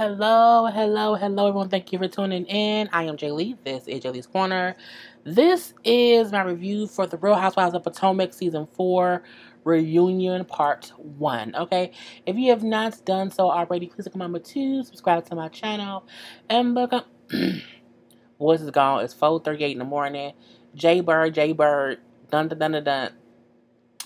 Hello, everyone. Thank you for tuning in. I am JayLee. This is JLeesCorner. This is my review for The Real Housewives of Potomac Season 4 Reunion Part 1. Okay, if you have not done so already, please remember to subscribe to my channel and look up. Voice is gone. It's 4:38 in the morning. JayBird, dun.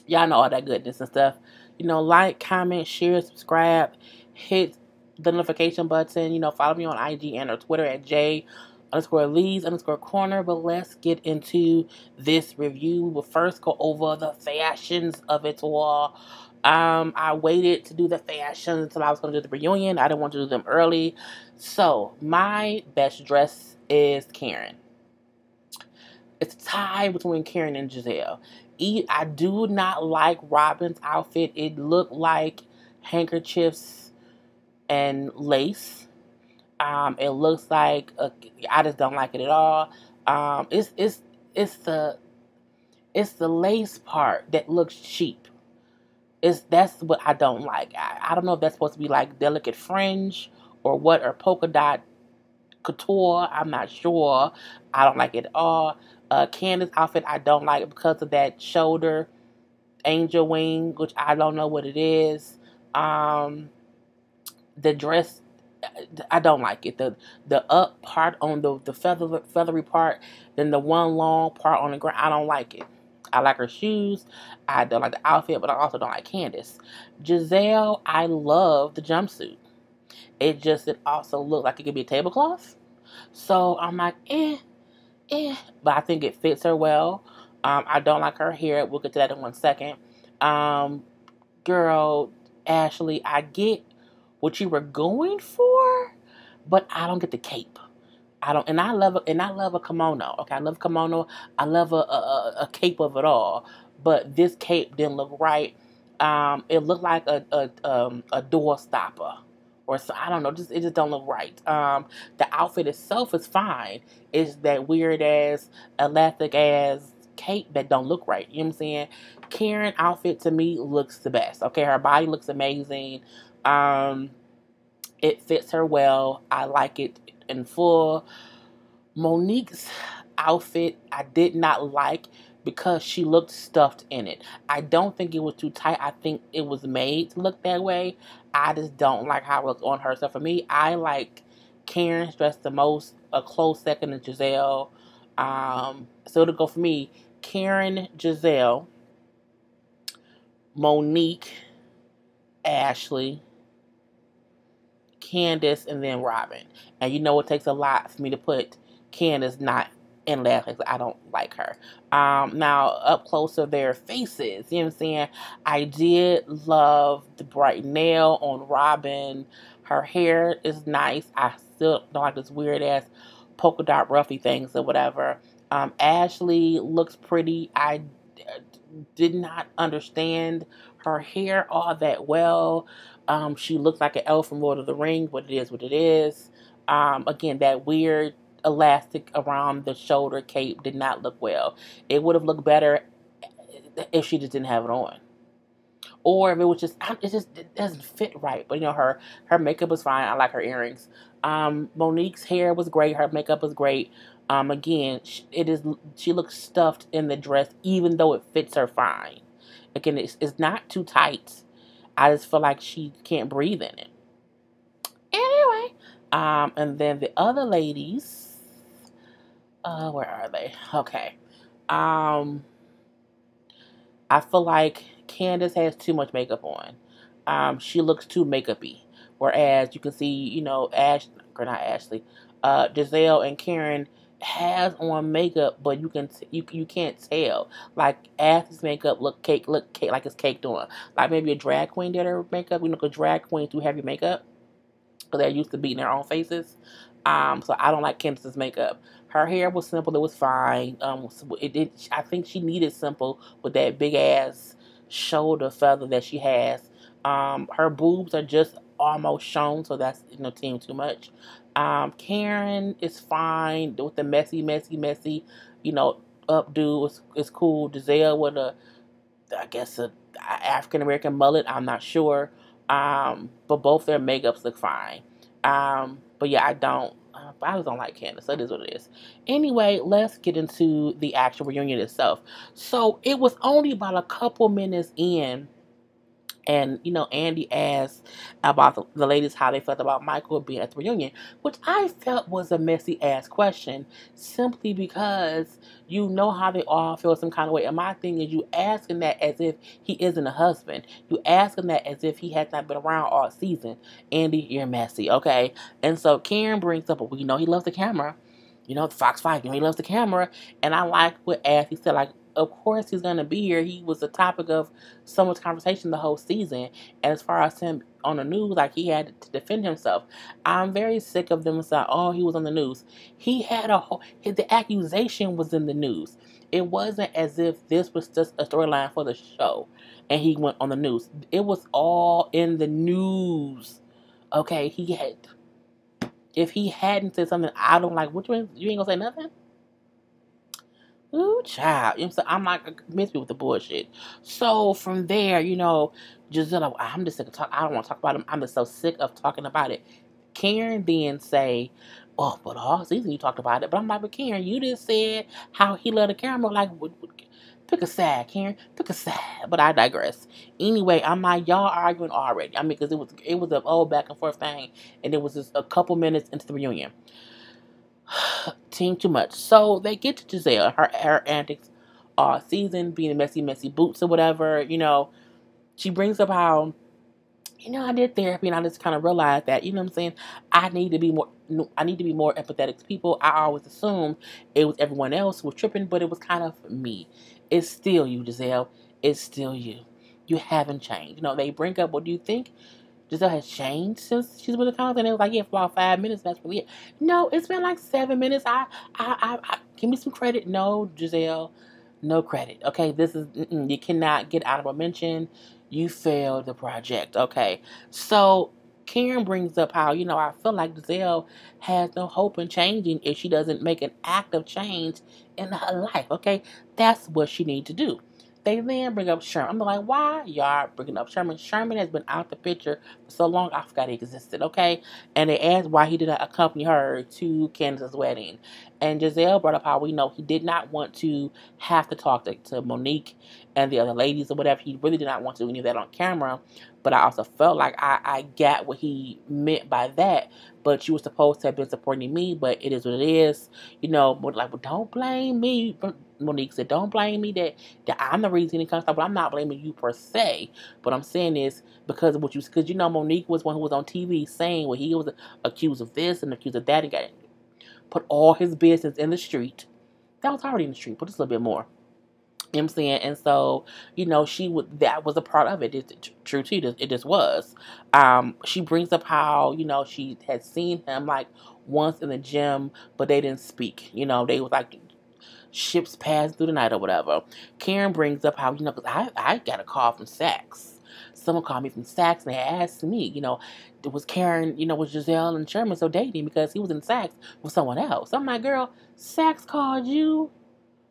Y'all know all that goodness and stuff. Like, comment, share, subscribe, hit the notification button. Follow me on IG and or Twitter at J_Lees_Corner. But let's get into this review. We will first go over the fashions of it all. I waited to do the fashions until I was going to do the reunion. I didn't want to do them early. So, my best dress is Karen. It's a tie between Karen and Gizelle. I do not like Robin's outfit. It looked like handkerchiefs and lace. It looks like I just don't like it at all. It's the lace part that looks cheap. That's what I don't like. I don't know if that's supposed to be like delicate fringe or what, or polka dot couture. I'm not sure. I don't like it at all. Candace's outfit I don't like because of that shoulder angel wing, which I don't know what it is. The dress, I don't like it. The up part on the feathery part, then the one long part on the ground, I don't like it. I like her shoes. I don't like the outfit, but I also don't like Candace. Gizelle, I love the jumpsuit. It also looked like it could be a tablecloth. So I'm like, but I think it fits her well. I don't like her hair. We'll get to that in 1 second. Girl, Ashley, I get what you were going for, but I don't get the cape. I love a kimono. Okay, I love kimono. I love a cape of it all. But this cape didn't look right. It looked like a door stopper. Or so, I don't know, it just don't look right. The outfit itself is fine. It's that weird ass, elastic ass cape that don't look right. You know what I'm saying? Karen outfit to me looks the best. Okay, her body looks amazing. It fits her well. I like it in full. Monique's outfit I did not like because she looked stuffed in it. I don't think it was too tight. I think it was made to look that way. I just don't like how it looks on her. So for me, I like Karen's dress the most. A close second to Gizelle. So it'll go for me, Karen, Gizelle, Monique, Ashley, Candace, and then Robin. And it takes a lot for me to put Candace not in last place. I don't like her. Now, up close of their faces, you know what I'm saying? I did love the bright nail on Robin. Her hair is nice. I still don't like this weird ass polka dot ruffy things or whatever. Ashley looks pretty. I did not understand her hair all that well. She looks like an elf from Lord of the Rings, but it is what it is. Again, that weird elastic around the shoulder cape did not look well. It would have looked better if she just didn't have it on. Or if it was it doesn't fit right. But her makeup was fine. I like her earrings. Monique's hair was great. Her makeup was great. Again, she looks stuffed in the dress, even though it fits her fine. Again, it's not too tight. I just feel like she can't breathe in it. Anyway, and then the other ladies, where are they? Okay. I feel like Candace has too much makeup on. She looks too makeup-y. Whereas you can see, not Ashley, Gizelle and Karen has on makeup, but you can't tell. Like Ashley's makeup look cake like it's caked on. Like maybe a drag queen did her makeup. Because drag queens do heavy makeup because they're used to beating their own faces. So I don't like Candace's makeup. Her hair was simple. It was fine. I think she needed simple with that big ass shoulder feather that she has. Her boobs are just almost shown, so that's team too much. Karen is fine with the messy, updo is cool. Gizelle with a African American mullet. I'm not sure. But both their makeups look fine. But yeah, I don't. But I just don't like Candace, so it is what it is. Anyway, let's get into the actual reunion itself. So it was only about a couple minutes in, and Andy asked about the ladies how they felt about Michael being at the reunion, which I felt was a messy ass question, simply because you know how they all feel some kind of way. And my thing is, you asking that as if he isn't a husband. You asking that as if he has not been around all season. Andy, you're messy, okay? And so Karen brings up, well, he loves the camera. The Fox 5, he loves the camera. And I like what Ashley said, like, of course he's going to be here. He was the topic of so much conversation the whole season. And as far as him on the news, like, he had to defend himself. I'm very sick of them saying, oh, he was on the news. He had the accusation was in the news. It wasn't as if this was just a storyline for the show and he went on the news. It was all in the news. Okay, if he hadn't said something I don't like, you ain't gonna say nothing? Ooh, child. So I'm like, miss me with the bullshit. So from there, Giselle, I'm just sick of talking. I don't want to talk about him. I'm just so sick of talking about it. Karen then say, oh, but all season you talked about it. But I'm like, but Karen, you just said how he loved the camera. Like, pick a side, Karen. Pick a side. But I digress. Anyway, I'm like, y'all arguing already. I mean, because it was a old back and forth thing. And it was just a couple minutes into the reunion. Team too much. So they get to Giselle, her antics all season, being messy boots or whatever. She brings up how, I did therapy and I just kind of realized that, what I'm saying, I need to be more empathetic to people. I always assumed it was everyone else who was tripping, but it was kind of me. It's still you, Giselle. It's still you. You haven't changed. They bring up, what do you think Giselle has changed since she's been in college? And it was like, yeah, for about 5 minutes. That's really it. No, it's been like 7 minutes. I give me some credit. No, Giselle, no credit. Okay, this is, you cannot get honorable mention. You failed the project. Okay, so Karen brings up how, I feel like Giselle has no hope in changing if she doesn't make an active change in her life. Okay, that's what she needs to do. They then bring up Sherman. I'm like, why y'all bringing up Sherman? Sherman has been out the picture for so long, I forgot he existed, okay? And they asked why he did not accompany her to Candace's wedding. And Giselle brought up how we know he did not want to have to talk to Monique and the other ladies or whatever. He really did not want to do any of that on camera. But I also felt like I got what he meant by that. But you were supposed to have been supporting me, but it is what it is. Like, well, don't blame me. Monique said, don't blame me that I'm the reason he comes out, but I'm not blaming you per se. But I'm saying is because of because Monique was one who was on TV saying he was accused of this and accused of that and got put all his business in the street. That was already in the street, but just a little bit more. You know what I'm saying? And so, that was a part of it. It's true too. It just was. She brings up how, she had seen him like once in the gym, but they didn't speak. They was like ships passing through the night or whatever. Karen brings up how, because I got a call from Saks. Someone called me from Saks and they asked me, was Karen, was Giselle and Sherman so dating because he was in Saks with someone else. I'm like, girl, Saks called you?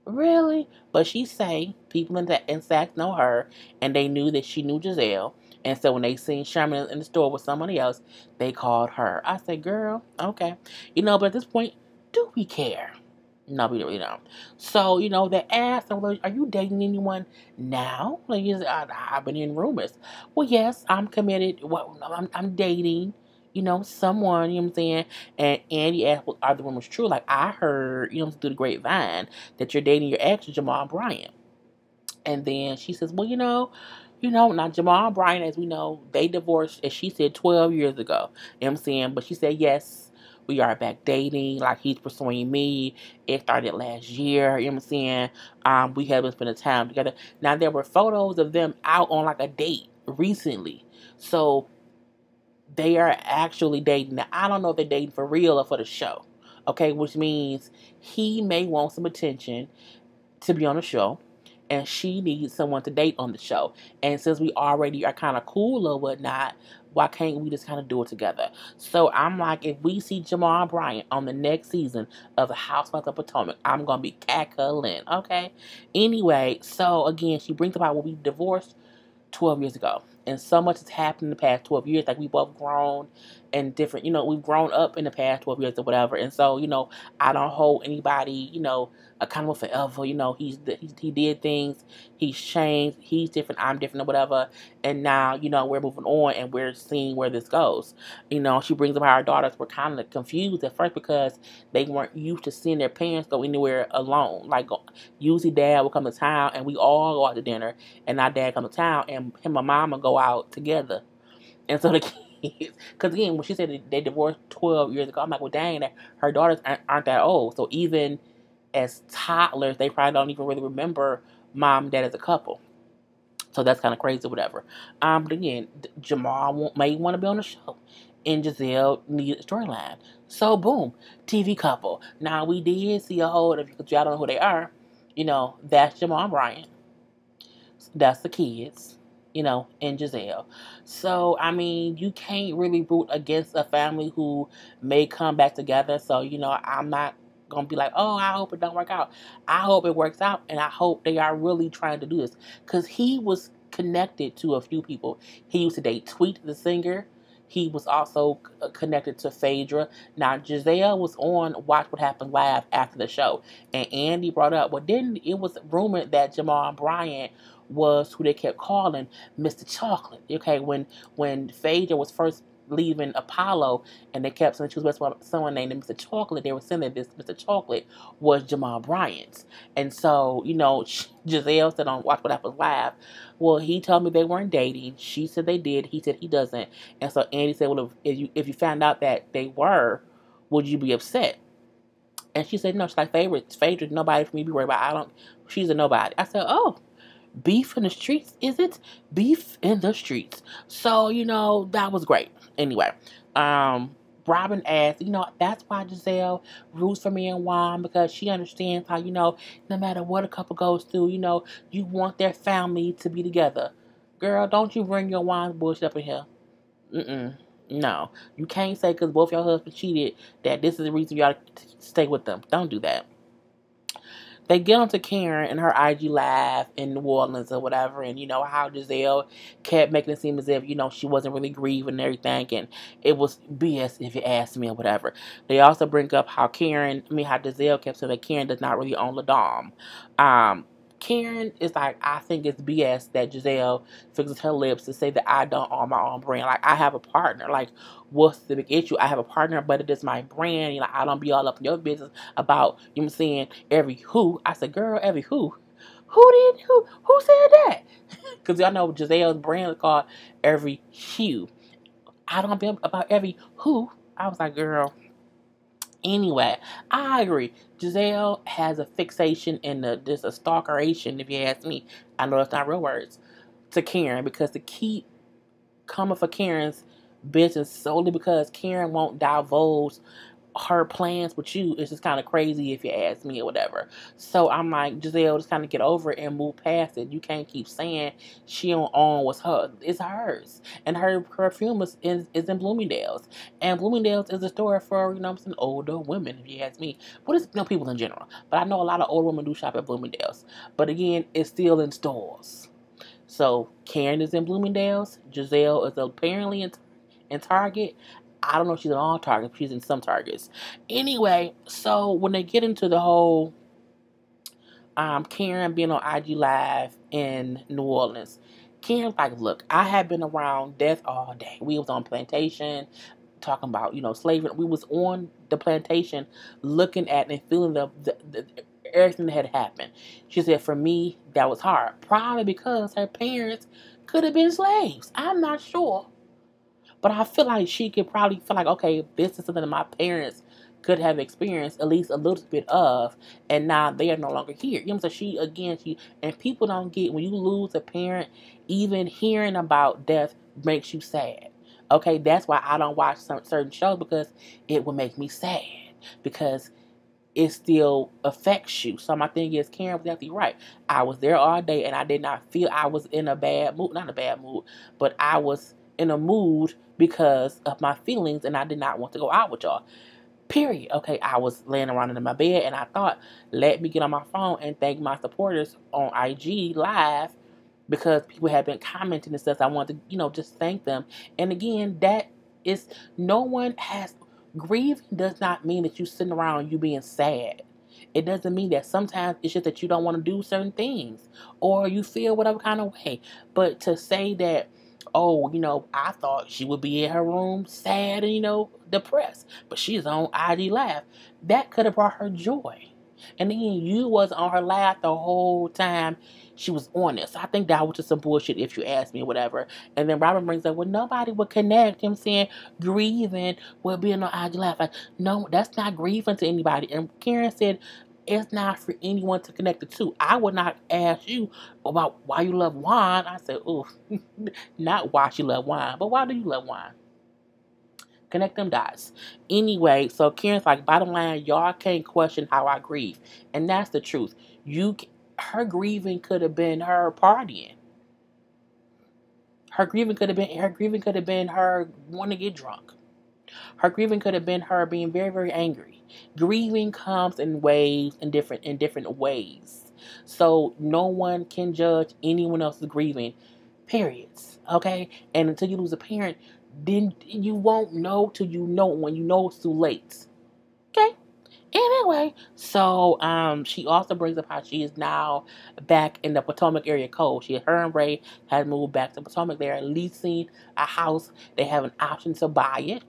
Really? But she say people in Saks know her, and they knew that she knew Giselle. And so when they seen Sherman in the store with somebody else, they called her. I said, girl, okay. But at this point, do we care? No, we really don't. So, they asked, are you dating anyone now? Like, I've been in rumors. Well, yes, I'm committed. Well, I'm dating, someone, you know what I'm saying? And Andy asked, well, are the rumors true? Like, I heard, through the grapevine that you're dating your ex, Jamal Bryant. And then she says, well, now Jamal Bryant, as we know, they divorced, as she said, 12 years ago. You know what I'm saying? But she said, yes, we are back dating. Like, he's pursuing me. It started last year. You know what I'm saying? We have been spending time together. Now, there were photos of them out on, like, a date recently. So, they are actually dating. Now, I don't know if they're dating for real or for the show. Okay? Which means he may want some attention to be on the show, and she needs someone to date on the show. And since we already are kind of cool or whatnot, why can't we just kind of do it together? So I'm like, if we see Jamal Bryant on the next season of the Housewives of Potomac, I'm going to be cackling, okay? Anyway, so again, she brings about when we divorced 12 years ago. And so much has happened in the past 12 years. Like, we both grown. and different, we've grown up in the past 12 years or whatever. And so, I don't hold anybody, accountable forever. He did things, he's changed, he's different, I'm different or whatever. And now, we're moving on and we're seeing where this goes. She brings up how our daughters were kind of confused at first because they weren't used to seeing their parents go anywhere alone. Like, usually dad would come to town and we all go out to dinner, and our dad come to town and him and mama go out together. And so the kids, because again, when she said they divorced 12 years ago, I'm like, well, dang, her daughters aren't that old. So even as toddlers, they probably don't even really remember mom and dad as a couple. So that's kind of crazy or whatever. But again, Jamal may want to be on the show, and Giselle needed a storyline. So boom, TV couple. Now we did see a whole, because y'all don't know who they are, that's Jamal and Brian. That's the kids, and Giselle. So, I mean, you can't really root against a family who may come back together. So, I'm not going to be like, oh, I hope it don't work out. I hope it works out, and I hope they are really trying to do this. Because he was connected to a few people. He used to date Tweet, the singer. He was also connected to Phaedra. Now, Giselle was on Watch What Happens Live after the show. And Andy brought up, it was rumored that Jamal and Bryant was who they kept calling Mr. Chocolate. Okay, when Phaedra was first leaving Apollo and they kept saying she was with someone named Mr. Chocolate, they were saying that this Mr. Chocolate was Jamal Bryant's. And so, Giselle said on Watch What Happens Live, well, he told me they weren't dating. She said they did. He said he doesn't. And so Andy said, well, if you found out that they were, would you be upset? And she said, no, she's like, Phaedra, nobody for me to be worried about. She's a nobody. I said, oh, beef in the streets, is it? Beef in the streets. So, that was great. Anyway, Robin asked, that's why Giselle roots for me and Juan, because she understands how, no matter what a couple goes through, you want their family to be together. Girl, don't you bring your Juan bullshit up in here. No. You can't say because both your husbands cheated that this is the reason you ought to stay with them. Don't do that. They get onto Karen and her IG live in New Orleans or whatever, and how Giselle kept making it seem as if she wasn't really grieving and everything, and it was BS if you ask me or whatever. They also bring up how how Giselle kept saying that Karen does not really own Ladom. Karen is like, I think it's BS that Giselle fixes her lips to say that I don't own my own brand. Like, I have a partner. Like, what's the big issue? I have a partner, but it is my brand. I don't be all up in your business about, saying, every who. I said, girl, every who? Who said that? Because y'all know Giselle's brand is called Every Hue. I don't be about every who. I was like, girl. Anyway, I agree. Giselle has a fixation in just a stalkeration, if you ask me. I know that's not real words. To Karen, because to keep coming for Karen's business solely because Karen won't divulge her plans with you is just kind of crazy if you ask me or whatever. So I'm like, Giselle, just kind of get over it and move past it. You can't keep saying she don't own what's hers. It's hers. And her perfume is in Bloomingdale's. And Bloomingdale's is a store for, some older women, if you ask me. But it's people in general. But I know a lot of older women do shop at Bloomingdale's. But again, it's still in stores. So Karen is in Bloomingdale's. Giselle is apparently in Target. I don't know if she's in all Targets, but she's in some Targets. Anyway, so when they get into the whole Karen being on IG Live in New Orleans, Karen's like, look, I have been around death all day. We was on plantation talking about, slavery. We was on the plantation looking at and feeling the everything that had happened. She said, for me, that was hard. Probably because her parents could have been slaves. I'm not sure. But I feel like she could probably feel like, okay, this is something that my parents could have experienced at least a little bit of, and now they are no longer here. So and people don't get, when you lose a parent, even hearing about death makes you sad. Okay, that's why I don't watch certain shows, because it will make me sad, because it still affects you. So my thing is, Karen was definitely right. I was there all day, and I did not feel I was in a bad mood. Not a bad mood, but I was in a mood because of my feelings, and I did not want to go out with y'all. Period. Okay, I was laying around in my bed, and I thought, let me get on my phone and thank my supporters on IG Live, because people have been commenting and stuff. I wanted to, just thank them. And again, that it's no one has grieving does not mean that you sitting around you being sad. It doesn't mean that. Sometimes it's just that you don't want to do certain things or you feel whatever kind of way. But to say that, oh, I thought she would be in her room sad and, depressed, but she's on IG Live, that could have brought her joy. And then you was on her live the whole time she was on it. So I think that was just some bullshit if you ask me or whatever. And then Robin brings up, well, nobody would connect him saying grieving with being on IG Live. Like, no, that's not grieving to anybody. And Karen said, it's not for anyone to connect the two. I would not ask you about why you love wine. I said, oh, not why she love wine, but why do you love wine? Connect them dots. Anyway, so Karen's like, bottom line, y'all can't question how I grieve. And that's the truth. Her grieving could have been her partying. Her grieving could have been her wanting to get drunk. Her grieving could have been her being very, very angry. Grieving comes in waves, in different ways. So no one can judge anyone else's grieving. Periods. Okay? And until you lose a parent, then you won't know till you know, when you know it's too late. Okay? Anyway, so she also brings up how she is now back in the Potomac area code. Her and Ray had moved back to Potomac. They're leasing a house. They have an option to buy it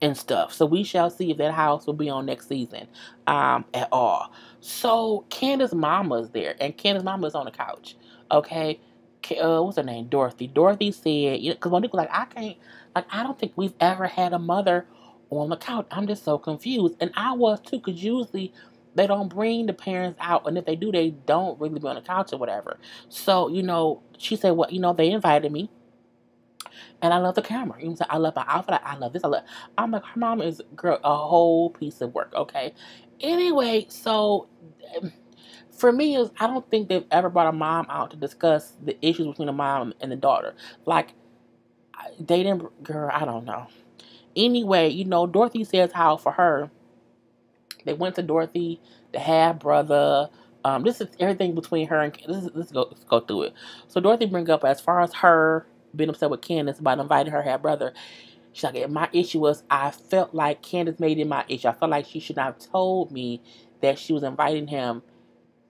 and stuff. So we shall see if that house will be on next season at all. So Candace's mama's there, and Candace's mama is on the couch. Okay, what's her name? Dorothy. Dorothy said, because Monique was like, I don't think we've ever had a mother on the couch. I'm just so confused, and I was too, because usually they don't bring the parents out, and if they do, they don't really be on the couch or whatever. So she said, well, they invited me. And I love the camera. I love my outfit. I love this. I'm like, her mom is, girl, a whole piece of work, okay? Anyway, so for me, I don't think they've ever brought a mom out to discuss the issues between the mom and the daughter. Like, they didn't, girl, I don't know. Anyway, Dorothy says how for her, they went to Dorothy, the half brother. This is everything between her and, let's go through it. So Dorothy brings up, as far as her been upset with Candace about inviting her half brother. She's like, my issue was, I felt like Candace made it my issue. I felt like she should not have told me that she was inviting him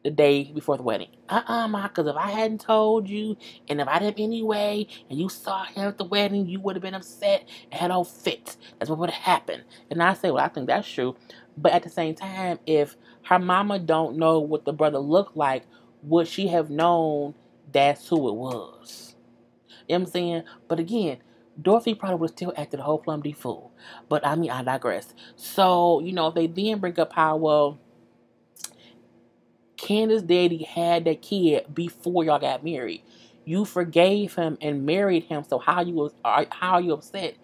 the day before the wedding. Ma, because if I hadn't told you, and if I didn't anyway, and you saw him at the wedding, you would have been upset and had no fit. That's what would have happened. And I say, well, I think that's true. But at the same time, if her mama don't know what the brother looked like, would she have known that's who it was? You know what I'm saying? But again, Dorothy probably would have still acted a whole plum D fool. But I digress. So, they then bring up how, well, Candace's daddy had that kid before y'all got married. You forgave him and married him. So how are you upset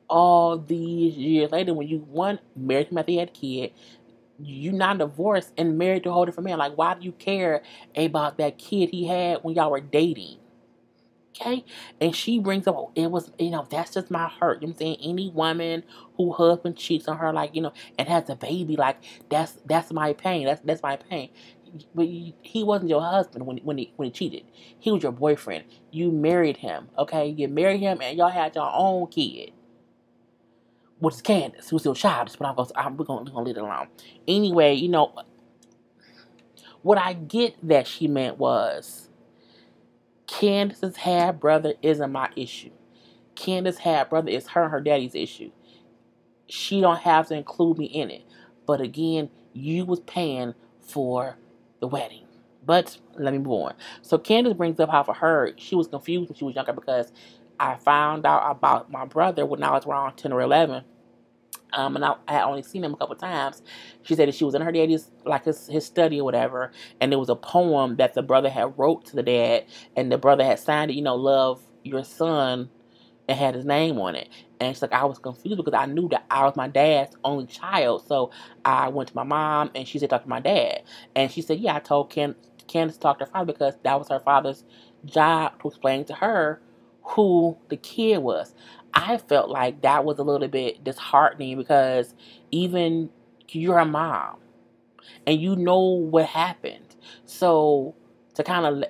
all these years later when you, one, married him after he had a kid, you not divorced and married to a whole different man? Like, why do you care about that kid he had when y'all were dating? Okay? And she brings up, it was, that's just my hurt. You know what I'm saying? Any woman who husband cheats on her, like, and has a baby, like, that's my pain. That's my pain. But he wasn't your husband when he cheated. He was your boyfriend. You married him, okay? You married him and y'all had your own kid, which is Candace, who's still childish, but we're gonna leave it alone. Anyway, what I get that she meant was, Candace's half brother isn't my issue. Candace's half brother is her and her daddy's issue. She don't have to include me in it. But again, you was paying for the wedding. But let me move on. So Candace brings up how for her, she was confused when she was younger, because I found out about my brother when I was around 10 or 11. And I had only seen him a couple times. She said that she was in her daddy's, like, his study or whatever, and there was a poem that the brother had wrote to the dad, and the brother had signed it, love your son, and had his name on it. And she's like, I was confused because I knew that I was my dad's only child. So I went to my mom, and she said, talk to my dad. And she said, yeah, I told Candace to talk to her father, because that was her father's job, to explain to her who the kid was. I felt like that was a little bit disheartening, because even you're a mom and you know what happened. So to kind of,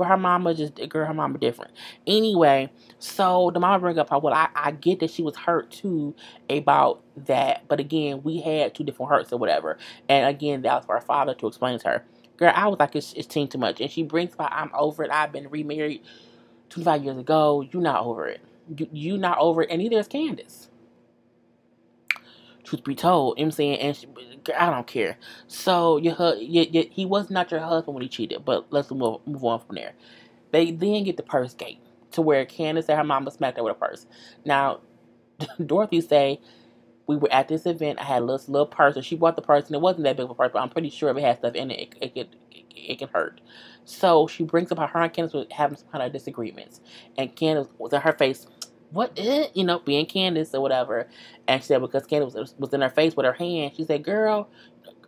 But her mama just, girl, her mama different. Anyway, so the mama bring up how, well, I get that she was hurt too about that. But again, we had two different hurts or whatever. And again, that was for her father to explain to her. Girl, I was like, it's teen too much. And she brings up, I'm over it. I've been remarried 25 years ago. You not over it. You not over it. And neither is Candace. Truth be told, you know what I'm saying? And she, I don't care. So he was not your husband when he cheated, but let's move on from there. They then get the purse gate to where Candace said her mama smacked her with a purse. Now, Dorothy say, we were at this event, I had this little purse, and she bought the purse, and it wasn't that big of a purse, but I'm pretty sure if it had stuff in it, it can hurt. So she brings up how her and Candace were having some kind of disagreements, and Candace was in her face, what is, being Candace or whatever. And she said, because Candace was in her face with her hand, she said, girl,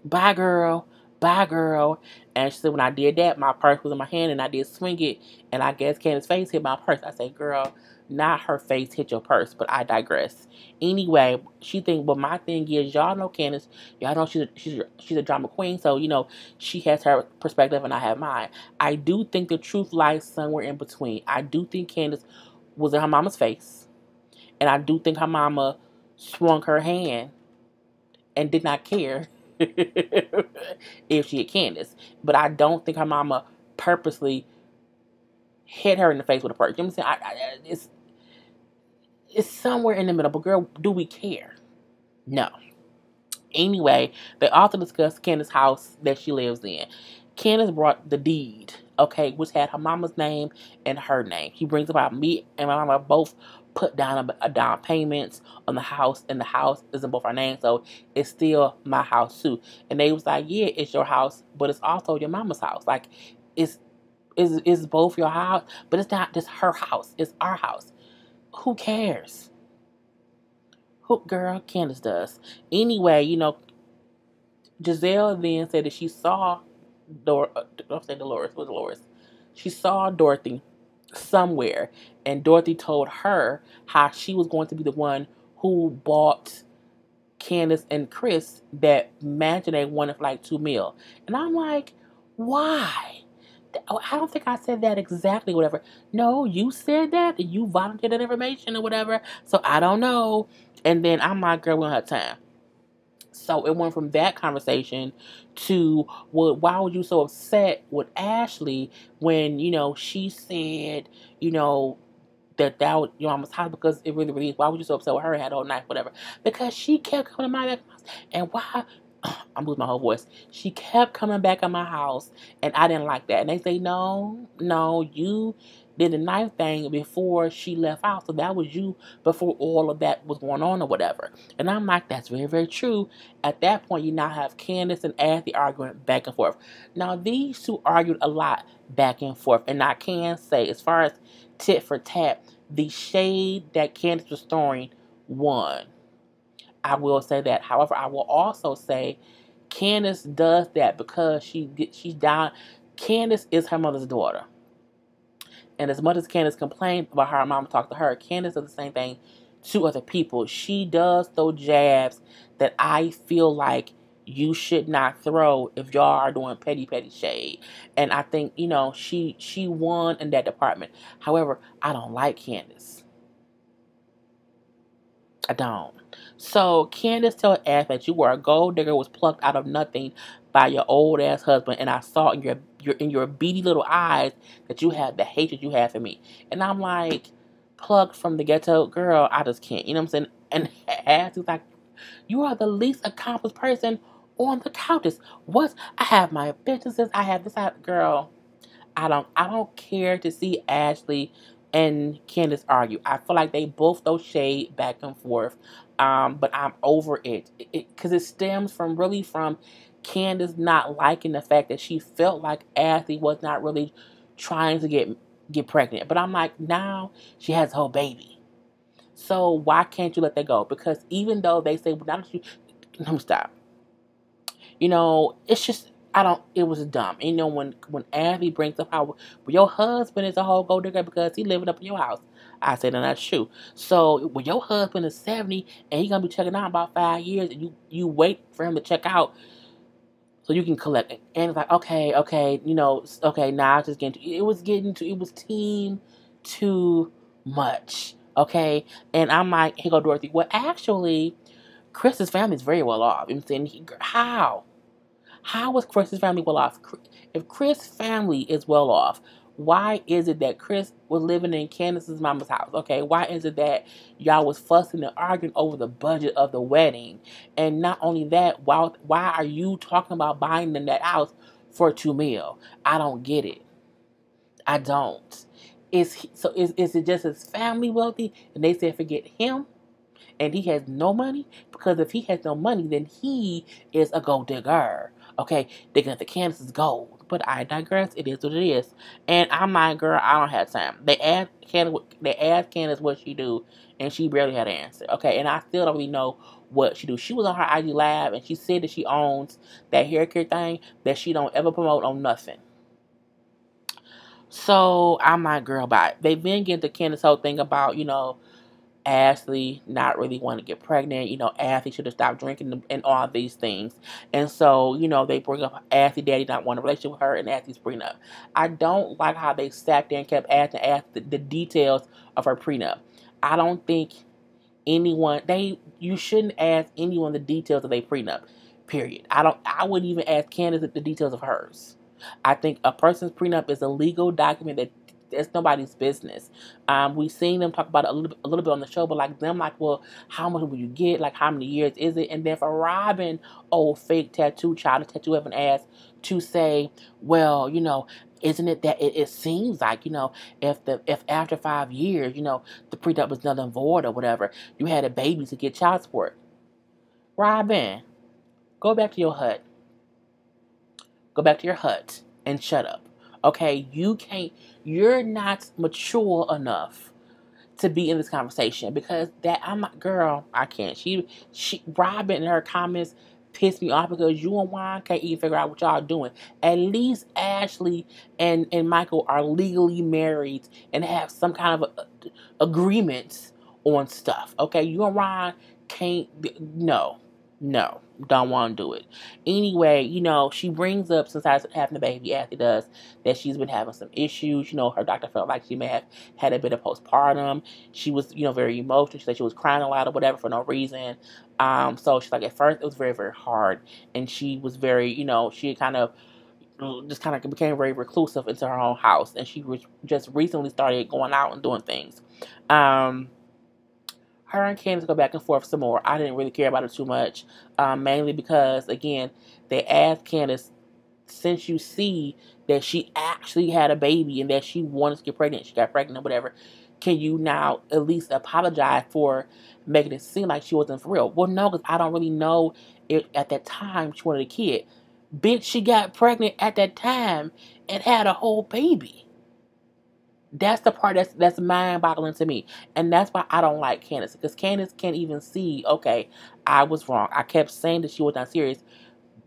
bye girl, bye girl. And she said, when I did that, my purse was in my hand and I did swing it, and I guess Candace's face hit my purse. I said, girl, not her face hit your purse, but I digress. Anyway, she think, but my thing is, y'all know Candace, y'all know she's a drama queen, so she has her perspective and I have mine. I do think the truth lies somewhere in between. I do think Candace was in her mama's face, and I do think her mama swung her hand and did not care if she had Candace. But I don't think her mama purposely hit her in the face with a purse. You know what I'm saying? It's somewhere in the middle. But girl, do we care? No. Anyway, they also discussed Candace's house that she lives in. Candace brought the deed, okay, which had her mama's name and her name. He brings about me and my mama both put down a down payments on the house, and the house isn't both our names, so it's still my house too. And they was like, yeah, it's your house, but it's also your mama's house. Like, it's both your house, but it's not just her house. It's our house. Who cares? Girl, Candace does. Anyway, Giselle then said that she saw Dolores. She saw Dorothy somewhere, and Dorothy told her how she was going to be the one who bought Candace and Chris that mansion they wanted for like $2 million. And I'm like, why? I don't think I said that exactly, whatever. No, you said that, and you volunteered that information or whatever, so I don't know. And then I'm like, girl, we don't have time. So it went from that conversation to, well, why were you so upset with Ashley when, she said, that was your mama's house, because it really is. Why were you so upset with her? Had all night, whatever. Because she kept coming to my house. And why? I'm losing my whole voice. She kept coming back at my house, and I didn't like that. And they say, no, you did the knife thing before she left out. So that was you before all of that was going on or whatever. And I'm like, that's very, very true. At that point, you now have Candace and Ashley arguing back and forth. Now, these two argued a lot back and forth. And I can say, as far as tit for tat, the shade that Candace was throwing won. I will say that. However, I will also say Candace does that because she's down. Candace is her mother's daughter. And as much as Candace complained about how her mama talked to her, Candace does the same thing to other people. She does throw jabs that I feel like you should not throw if y'all are doing petty shade. And I think, she won in that department. However, I don't like Candace. I don't. So Candace told Ash that you were a gold digger, was plucked out of nothing by your old ass husband, and I saw in your beady little eyes that you had the hatred you had for me. And I'm like, plucked from the ghetto, girl, I just can't. You know what I'm saying? And Ash is like, you are the least accomplished person on the couches. What? I have my businesses. I have this. Girl, I don't care to see Ashley and Candace argue. I feel like they both throw shade back and forth. But I'm over it. Because it stems from Candace not liking the fact that she felt like Ashley was not really trying to get pregnant. But I'm like, now she has a whole baby. So why can't you let that go? Because even though they say, well, let me stop. It's just, it was dumb. When Ashley brings up how, well, your husband is a whole gold digger because he living up in your house. I said, and that's true. So when your husband is 70 and he's going to be checking out in about 5 years, and you wait for him to check out, so you can collect it. And it's like, okay, okay, now it's just it was team too much. Okay. And I'm like, here go Dorothy. Well, actually, Chris's family is very well off. I'm saying, how? How was Chris's family well off? If Chris' family is well off, why is it that Chris was living in Candace's mama's house? Okay, why is it that y'all was fussing and arguing over the budget of the wedding? And not only that, why are you talking about buying them that house for $2 million? I don't get it. I don't. Is it just his family wealthy and they said forget him? And he has no money? Because if he has no money, then he is a gold digger. Okay, digging at the Candace's gold. But I digress. It is what it is. And I'm like, girl, I don't have time. They asked Candace what she do, and she barely had an answer. Okay, and I still don't really know what she do. She was on her IG live, and she said that she owns that hair care thing that she don't ever promote on nothing. So I'm like, girl, bye. They've been getting to Candace whole thing about, Ashley not really want to get pregnant. Ashley should have stopped drinking and all these things. And so, they bring up Ashley daddy not want a relationship with her and Ashley's prenup. I don't like how they sat there and kept asking the details of her prenup. I don't think you shouldn't ask anyone the details of their prenup. Period. I wouldn't even ask Candace the details of hers. I think a person's prenup is a legal document that's nobody's business. We've seen them talk about it a little bit on the show, but well, how much will you get? Like, how many years is it? And then for Robin, old fake tattoo child, a tattoo of an ass, to say, well, isn't it that it seems like, if after 5 years, the prenup was null and void or whatever, you had a baby to get child support. Robin, go back to your hut. Go back to your hut and shut up. Okay, you're not mature enough to be in this conversation because I'm like, girl, I can't. Robin and her comments pissed me off because you and Juan can't even figure out what y'all doing. At least Ashley and Michael are legally married and have some kind of agreements on stuff. Okay, you and Juan can't. No, don't want to do it. Anyway, she brings up, since I was having a baby, Ashley does, that she's been having some issues. Her doctor felt like she may have had a bit of postpartum. She was, very emotional. She said she was crying a lot or whatever for no reason. So she's like, at first it was very, very hard. And she was very, she kind of became very reclusive into her own house. And she just recently started going out and doing things. Her and Candace go back and forth some more. I didn't really care about it too much, mainly because, again, they asked Candace, since you see that she actually had a baby and that she wanted to get pregnant, she got pregnant or whatever, can you now at least apologize for making it seem like she wasn't for real? Well, no, because I don't really know if at that time she wanted a kid. Bitch, she got pregnant at that time and had a whole baby. That's the part that's mind-boggling to me. And that's why I don't like Candace. Because Candace can't even see, okay, I was wrong. I kept saying that she was not serious.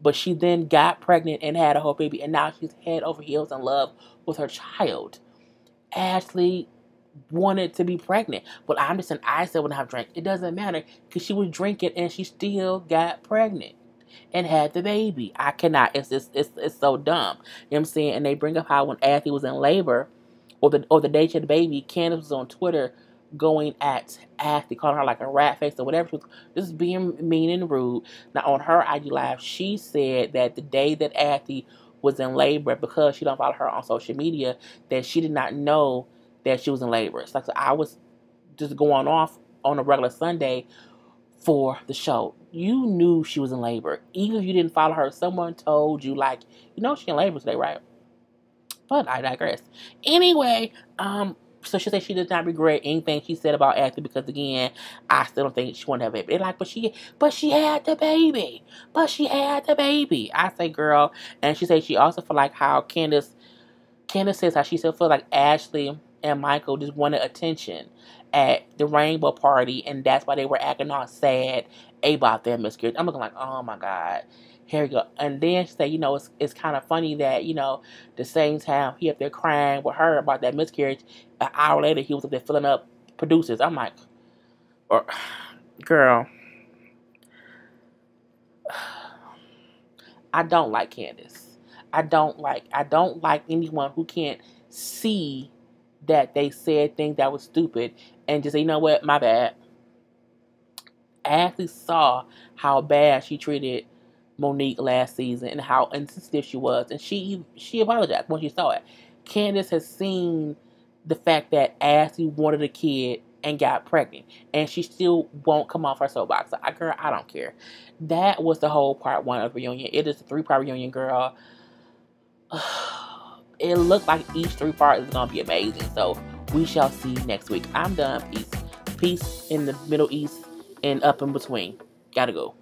But she then got pregnant and had a whole baby. And now she's head over heels in love with her child. Ashley wanted to be pregnant. But I'm just saying, I still wouldn't have drank. It doesn't matter. Because she was drinking and she still got pregnant. And had the baby. I cannot. It's so dumb. You know what I'm saying? And they bring up how when Ashley was in labor, or the day she had the baby, Candace was on Twitter going at Ashley, calling her like a rat face or whatever. She was just being mean and rude. Now on her IG live, she said that the day that Ashley was in labor, because she don't follow her on social media, that she did not know that she was in labor. It's like, so I was just going off on a regular Sunday for the show. You knew she was in labor. Even if you didn't follow her, someone told you, like, she's in labor today, right? But I digress. Anyway, so she said she does not regret anything she said about Ashley because, again, I still don't think she wanted to have a baby. They're like, but she had the baby. But she had the baby. I say, girl. And she said she also felt like how Candace says how she still feels like Ashley and Michael just wanted attention at the rainbow party, and that's why they were acting all sad about their miscarriage. I'm looking like, oh my God. Here we go. And then she said, it's kind of funny that, the same time he up there crying with her about that miscarriage, an hour later he was up there filling up producers. I'm like, girl, I don't like Candace. I don't like anyone who can't see that they said things that was stupid and just say, you know what, my bad. Ashley saw how bad she treated Monique last season and how insensitive she was, and she apologized when she saw it. Candace has seen the fact that Ashley wanted a kid and got pregnant, and she still won't come off her soapbox. Girl, I don't care. That was the whole part 1 of the reunion. It is a 3-part reunion, girl. It looks like each 3 parts is gonna be amazing. So we shall see next week. I'm done. Peace in the Middle East and up in between. Gotta go.